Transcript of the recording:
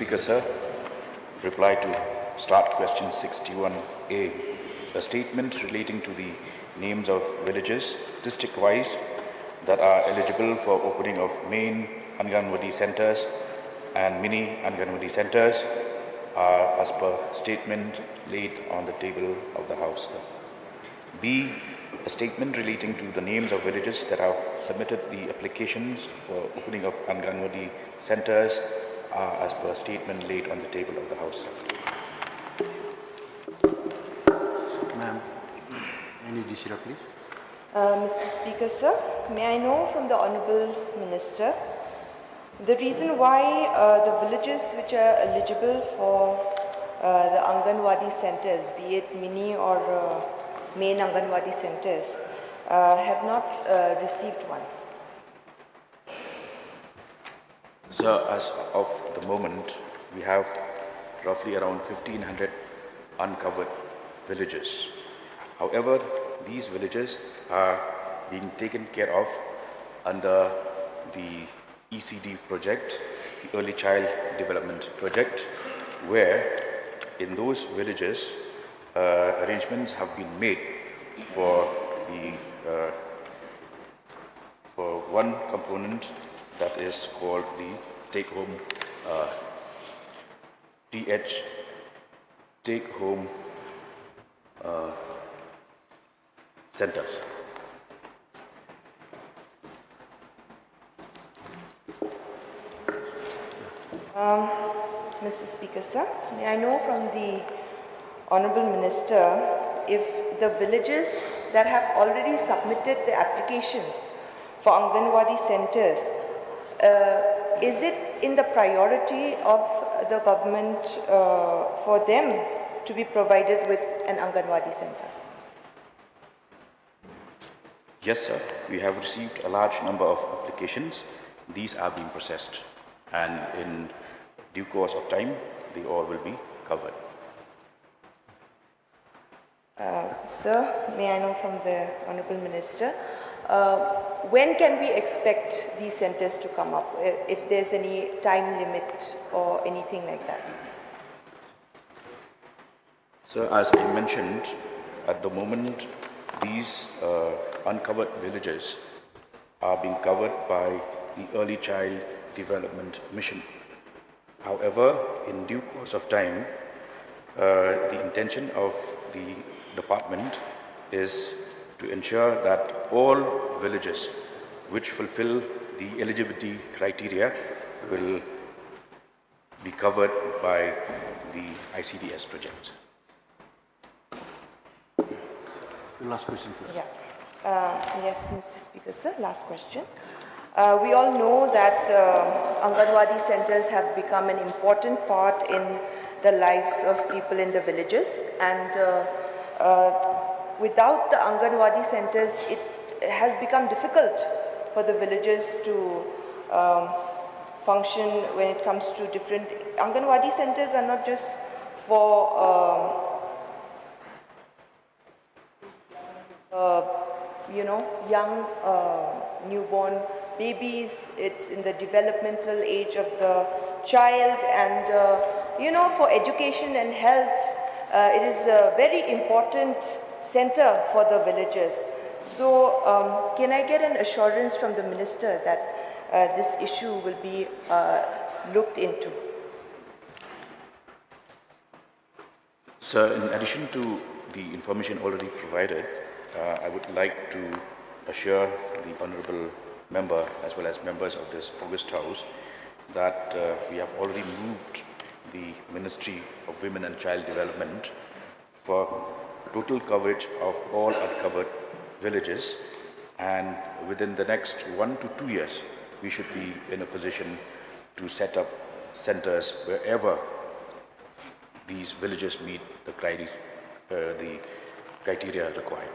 Speaker, sir, reply to start question 61A. A statement relating to the names of villages district-wise that are eligible for opening of main Anganwadi centers and mini Anganwadi centers are as per statement laid on the table of the House. B. A statement relating to the names of villages that have submitted the applications for opening of Anganwadi centers are as per statement laid on the table of the House. Ma'am, any Dishira, please. Mr. Speaker, sir, may I know from the Honourable Minister the reason why the villages which are eligible for the Anganwadi centres, be it mini or main Anganwadi centres, have not received one? So, as of the moment, we have roughly around 1,500 uncovered villages. However, these villages are being taken care of under the ECD project, the Early Child Development Project, where in those villages arrangements have been made for the for one component that is called the take-home take-home centers. Mr. Speaker, sir, may I know from the Honourable Minister if the villages that have already submitted the applications for Anganwadi centres, is it in the priority of the government for them to be provided with an Anganwadi centre? Yes, sir. We have received a large number of applications. These are being processed, and in due course of time, they all will be covered. Sir, may I know from the Honourable Minister, when can we expect these centres to come up, if there's any time limit or anything like that? So, as I mentioned, at the moment, these uncovered villages are being covered by the Early Child Development Mission. However, in due course of time, the intention of the department is to ensure that all villages which fulfill the eligibility criteria will be covered by the ICDS project. Last question, please. Yeah. Yes, Mr. Speaker, sir. Last question. We all know that Anganwadi centres have become an important part in the lives of people in the villages, and without the Anganwadi centres, it has become difficult for the villages to function when it comes to different. Anganwadi centres are not just for young newborn babies. It's in the developmental age of the child, and for education and health, it is a very important center for the villages. So can I get an assurance from the Minister that this issue will be looked into? Sir, in addition to the information already provided, I would like to assure the Honourable Member as well as members of this August House that we have already moved the Ministry of Women and Child Development for total coverage of all uncovered villages, and within the next 1 to 2 years we should be in a position to set up centres wherever these villages meet the criteria required.